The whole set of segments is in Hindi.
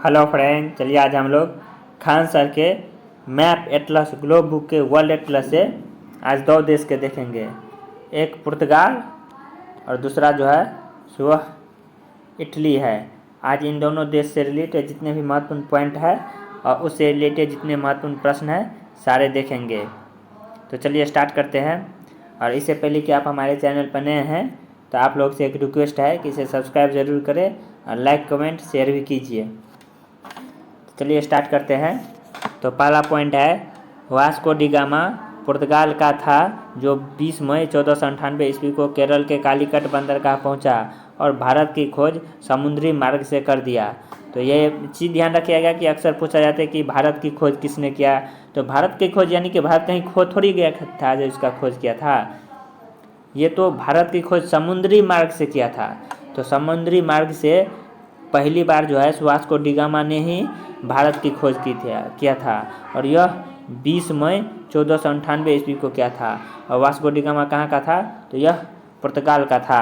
हेलो फ्रेंड, चलिए आज हम लोग खान सर के मैप एटलस ग्लोब बुक के वर्ल्ड एटलस से आज दो देश के देखेंगे। एक पुर्तगाल और दूसरा जो है वह इटली है। आज इन दोनों देश से रिलेटेड जितने भी महत्वपूर्ण पॉइंट है और उससे रिलेटेड जितने महत्वपूर्ण प्रश्न हैं सारे देखेंगे। तो चलिए स्टार्ट करते हैं। और इससे पहले कि आप हमारे चैनल पर नए हैं तो आप लोग से एक रिक्वेस्ट है कि इसे सब्सक्राइब ज़रूर करें और लाइक कमेंट शेयर भी कीजिए। चलिए स्टार्ट करते हैं। तो पहला पॉइंट है वास्को डी गामा पुर्तगाल का था जो 20 मई 1498 ईस्वी को केरल के कालीकट बंदरगाह पहुंचा और भारत की खोज समुद्री मार्ग से कर दिया। तो ये चीज़ ध्यान रखिएगा कि अक्सर पूछा जाता है कि भारत की खोज किसने किया। तो भारत की खोज यानी कि भारत कहीं खो थोड़ी गया था जो इसका खोज किया था। ये तो भारत की खोज समुद्री मार्ग से किया था। तो समुद्री मार्ग से पहली बार जो है वास्को डी गामा ने ही भारत की खोज किया था और यह 20 मई 1498 ईस्वी को किया था। और वास्को डी गामा कहाँ का था? तो यह पुर्तगाल का था।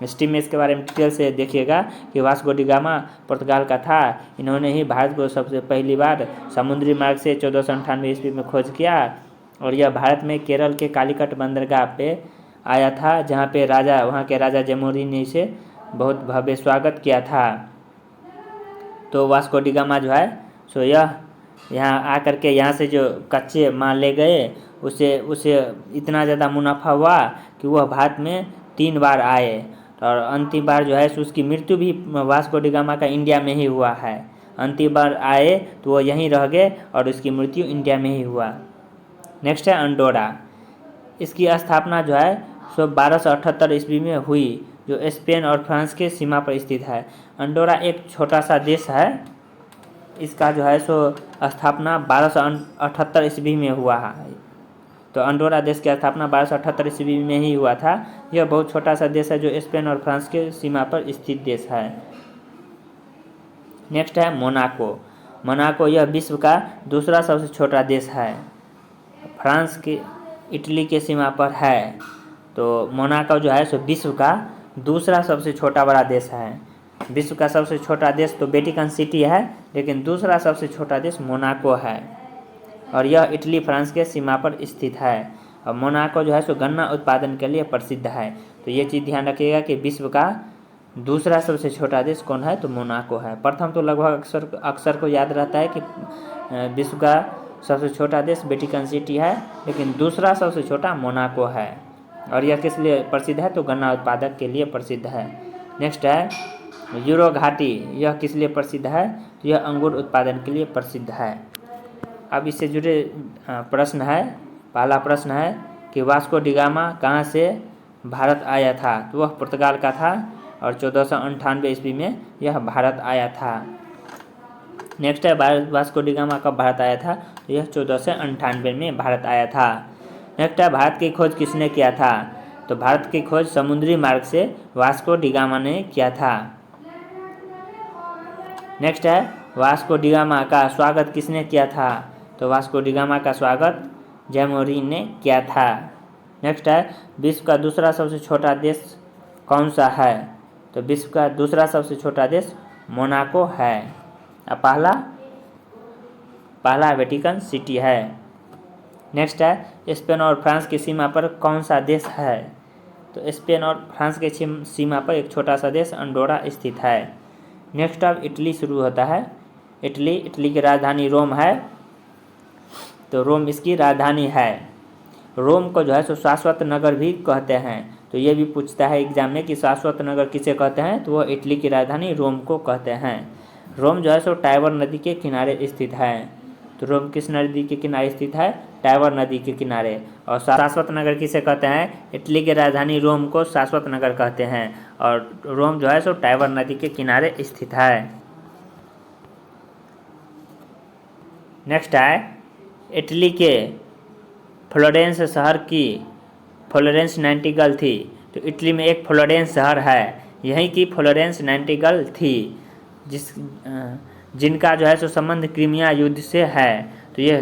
हिस्ट्री में इसके बारे में डिटेल से देखिएगा कि वास्को डी गामा पुर्तगाल का था। इन्होंने ही भारत को सबसे पहली बार समुद्री मार्ग से 1498 ईस्वी में खोज किया और यह भारत में केरल के कालीकट बंदरगाह पे आया था, जहाँ पे वहाँ के राजा जमोरी ने इसे बहुत भव्य स्वागत किया था। तो वास्को डी गामा जो है सो यह यहाँ आकर के यहाँ से जो कच्चे माल ले गए उसे इतना ज़्यादा मुनाफा हुआ कि वह भारत में 3 बार आए और अंतिम बार जो है सो उसकी मृत्यु भी वास्को डी गामा का इंडिया में ही हुआ है। अंतिम बार आए तो वह यहीं रह गए और उसकी मृत्यु इंडिया में ही हुआ। नेक्स्ट है अंडोरा। इसकी स्थापना जो है सो 1278 ईस्वी में हुई जो स्पेन और फ्रांस के सीमा पर स्थित है। अंडोरा एक छोटा सा देश है। इसका जो है सो स्थापना 1278 ईस्वी में हुआ है। तो अंडोरा देश की स्थापना 1278 ईस्वी में ही हुआ था। यह बहुत छोटा सा देश है जो स्पेन और फ्रांस के सीमा पर स्थित देश है। नेक्स्ट है मोनाको। मोनाको यह विश्व का दूसरा सबसे छोटा देश है। फ्रांस के इटली के सीमा पर है। तो मोनाको जो है सो विश्व का दूसरा सबसे छोटा बड़ा देश है। विश्व का सबसे छोटा देश तो वेटिकन सिटी है, लेकिन दूसरा सबसे छोटा देश मोनाको है और यह इटली फ्रांस के सीमा पर स्थित है। और मोनाको जो है सो गन्ना उत्पादन के लिए प्रसिद्ध है। तो ये चीज़ ध्यान रखिएगा कि विश्व का दूसरा सबसे छोटा देश कौन है? तो मोनाको है। प्रथम तो लगभग अक्सर को याद रहता है कि विश्व का सबसे छोटा देश वेटिकन सिटी है, लेकिन दूसरा सबसे छोटा मोनाको है। और यह किस लिए प्रसिद्ध है? तो गन्ना उत्पादक के लिए प्रसिद्ध है। नेक्स्ट है यूरो घाटी। यह किस लिए प्रसिद्ध है? तो यह अंगूर उत्पादन के लिए प्रसिद्ध है। अब इससे जुड़े प्रश्न है। पहला प्रश्न है कि वास्को डी गामा कहाँ से भारत आया था? तो वह पुर्तगाल का था और 1498 ईस्वी में यह भारत आया था। नेक्स्ट है वास्को डी गामा कब भारत आया था? तो यह 1498 में भारत आया था। नेक्स्ट है भारत की खोज किसने किया था? तो भारत की खोज समुद्री मार्ग से वास्को डी गामा ने किया था। नेक्स्ट है वास्को डी गामा का स्वागत किसने किया था? तो वास्को डी गामा का स्वागत जैमोरिन ने किया था। नेक्स्ट है विश्व का दूसरा सबसे छोटा देश कौन सा है? तो विश्व का दूसरा सबसे छोटा देश मोनाको है। अब पहला वेटिकन सिटी है। नेक्स्ट है स्पेन और फ्रांस की सीमा पर कौन सा देश है? तो स्पेन और फ्रांस के सीमा पर एक छोटा सा देश अंडोरा स्थित है। नेक्स्ट अब इटली शुरू होता है। इटली की राजधानी रोम है। तो रोम इसकी राजधानी है। रोम को जो है सो शाश्वत नगर भी कहते हैं। तो ये भी पूछता है एग्जाम में कि शाश्वत नगर किसे कहते हैं? तो वह इटली की राजधानी रोम को कहते हैं। रोम जो है सो टाइबर नदी के किनारे स्थित है। तो रोम किस नदी के किनारे स्थित है? टाइबर नदी के किनारे। और शाश्वत नगर किसे कहते हैं? इटली की राजधानी रोम को शाश्वत नगर कहते हैं और रोम जो है सो टाइबर नदी के किनारे स्थित है। नेक्स्ट है इटली के फ्लोरेंस शहर की फ्लोरेंस नाइटिंगेल थी। तो इटली में एक फ्लोरेंस शहर है, यहीं की फ्लोरेंस नाइटिंगेल थी जिनका जो है सो संबंध क्रीमिया युद्ध से है। तो ये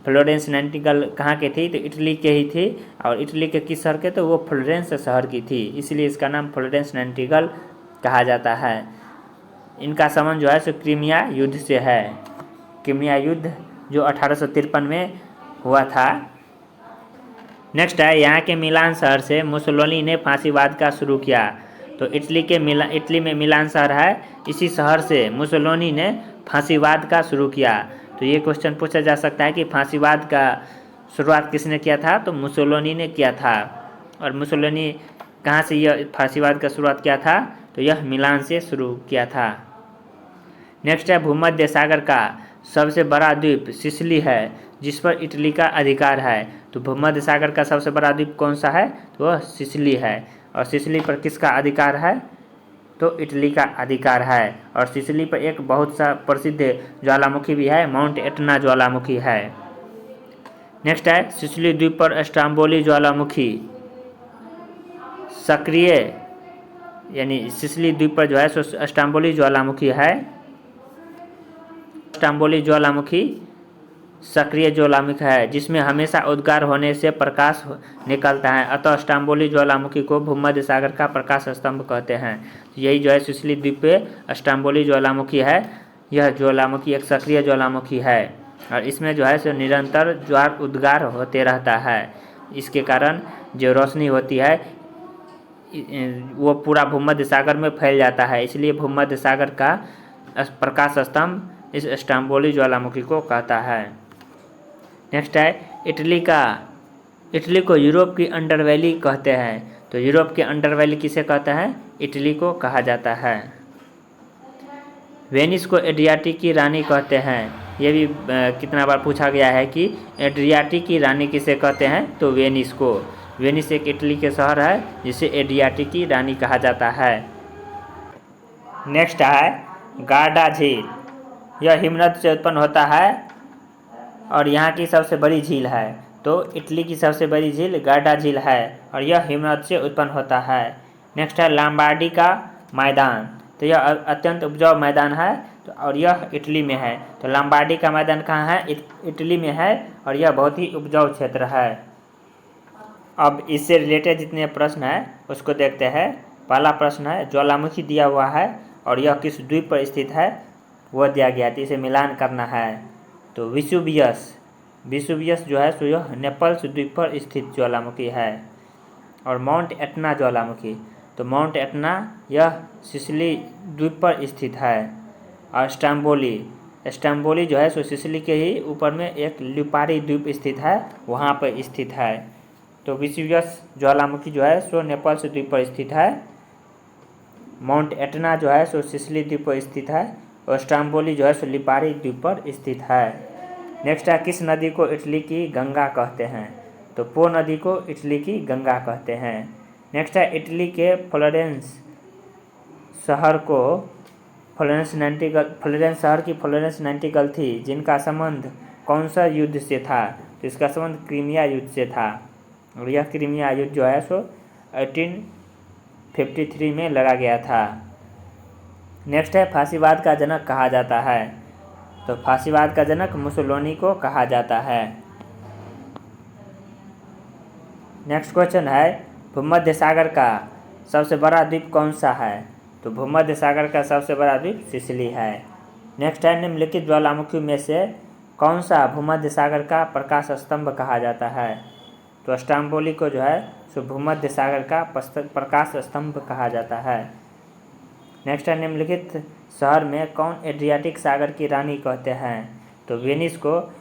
फ्लोरेंस नाइटिंगेल कहाँ के थी? तो इटली के ही थी। और इटली के किस शहर के? तो वो फ्लोरेंस शहर की थी, इसलिए इसका नाम फ्लोरेंस नाइटिंगेल कहा जाता है। इनका संबंध जो है सो क्रीमिया युद्ध से है। क्रीमिया युद्ध जो 1853 में हुआ था। नेक्स्ट है, यहाँ के मिलान शहर से मुसोलिनी ने फांसीवाद का शुरू किया। तो इटली में मिलान शहर है, इसी शहर से मुसोलिनी ने फांसीवाद का शुरू किया। तो ये क्वेश्चन पूछा जा सकता है कि फांसीवाद का शुरुआत किसने किया था? तो मुसोलिनी ने किया था। और मुसोलिनी कहाँ से यह फांसीवाद का शुरुआत किया था? तो यह मिलान से शुरू किया था। नेक्स्ट है, भूमध्य सागर का सबसे बड़ा द्वीप सिसिली है, जिस पर इटली का अधिकार है। तो भूमध्य सागर का सबसे बड़ा द्वीप कौन सा है? तो वह सिसिली है। और सिसिली पर किसका अधिकार है? तो इटली का अधिकार है। और सिसिली पर एक बहुत सा प्रसिद्ध ज्वालामुखी भी है, माउंट एटना ज्वालामुखी है। नेक्स्ट है, सिसिली द्वीप पर स्ट्रोम्बोली ज्वालामुखी सक्रिय, यानी सिसिली द्वीप पर जो है सो स्ट्रोम्बोली ज्वालामुखी है। स्ट्रोम्बोली ज्वालामुखी सक्रिय ज्वालामुखी है, जिसमें हमेशा उद्गार होने से प्रकाश निकलता है। अतः स्ट्रोम्बोली ज्वालामुखी को भूमध्य सागर का प्रकाश स्तंभ कहते हैं। यही जो है सिसिली द्वीप पे स्ट्रोम्बोली ज्वालामुखी है। यह ज्वालामुखी एक सक्रिय ज्वालामुखी है और इसमें जो है सो निरंतर ज्वार उद्गार होते रहता है। इसके कारण जो रोशनी होती है वो पूरा भूमध्य सागर में फैल जाता है, इसलिए भूमध्य सागर का प्रकाश स्तंभ इस स्ट्रोम्बोली ज्वालामुखी को कहता है। नेक्स्ट है, इटली को यूरोप की अंडरवैली कहते हैं। तो यूरोप के अंडरवैली किसे कहते हैं? इटली को कहा जाता है। वेनिस को एड्रियाटिक की रानी कहते हैं। ये भी कितना बार पूछा गया है कि एड्रियाटिक की रानी किसे कहते हैं? तो वेनिस को। वेनिस एक इटली के शहर है जिसे एड्रियाटिक की रानी कहा जाता है। नेक्स्ट है, गार्डा झील। यह हिमनद से उत्पन्न होता है और यहाँ की सबसे बड़ी झील है। तो इटली की सबसे बड़ी झील गार्डा झील है और यह हिमनद से उत्पन्न होता है। नेक्स्ट है, लॉम्बार्डी का मैदान। तो यह अत्यंत उपजाऊ मैदान है और यह इटली में है। तो लॉम्बार्डी का मैदान कहाँ है? इटली में है और यह बहुत ही उपजाऊ क्षेत्र है। अब इससे रिलेटेड जितने प्रश्न हैं उसको देखते हैं। पहला प्रश्न है, ज्वालामुखी दिया हुआ है और यह किस द्वीप पर स्थित है वह दिया गया है, तो इसे मिलान करना है। तो विसुवियस जो है सो यह नेपल्स द्वीप पर स्थित ज्वालामुखी है। और माउंट एटना ज्वालामुखी, तो माउंट एटना यह सिसिली द्वीप पर स्थित है। और स्ट्रोम्बोली जो है सो सिसिली के ही ऊपर में एक लिपारी द्वीप स्थित है, वहाँ पर स्थित है। तो विसुवियस ज्वालामुखी जो है सो नेपल्स द्वीप पर स्थित है। माउंट एटना जो है सो सिसिली द्वीप पर स्थित है और स्ट्रोम्बोली जो है सो लिपारी द्वीप पर स्थित है। नेक्स्ट है, किस नदी को इटली की गंगा कहते हैं? तो पो नदी को इटली की गंगा कहते हैं। नेक्स्ट है, इटली के फ्लोरेंस शहर की फ्लोरेंस नाइटिंगेल थी, जिनका संबंध कौन सा युद्ध से था? तो इसका संबंध क्रीमिया युद्ध से था और यह क्रीमिया युद्ध जो है सो 1853 में लड़ा गया था। नेक्स्ट है, फांसीवाद का जनक कहा जाता है। तो फांसीवाद का जनक मुसोलिनी को कहा जाता है। नेक्स्ट क्वेश्चन है, भूमध्य सागर का सबसे बड़ा द्वीप कौन सा है? तो भूमध्य सागर का सबसे बड़ा द्वीप सिसिली है। नेक्स्ट है, निम्नलिखित ज्वालामुखी में से कौन सा भूमध्य सागर का प्रकाश स्तंभ कहा जाता है? तो स्ट्रोम्बोली को जो है सो भूमध्य सागर का प्रकाश स्तंभ कहा जाता है। नेक्स्ट है, निम्नलिखित शहर में कौन एड्रियाटिक सागर की रानी कहते हैं? तो वेनिस को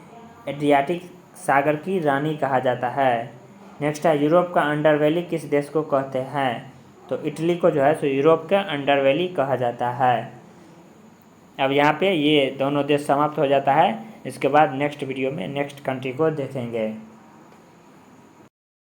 एड्रियाटिक सागर की रानी कहा जाता है। नेक्स्ट है, यूरोप का अंडरवैली किस देश को कहते हैं? तो इटली को जो है सो यूरोप का अंडरवैली कहा जाता है। अब यहाँ पे ये दोनों देश समाप्त हो जाता है। इसके बाद नेक्स्ट वीडियो में नेक्स्ट कंट्री को देखेंगे।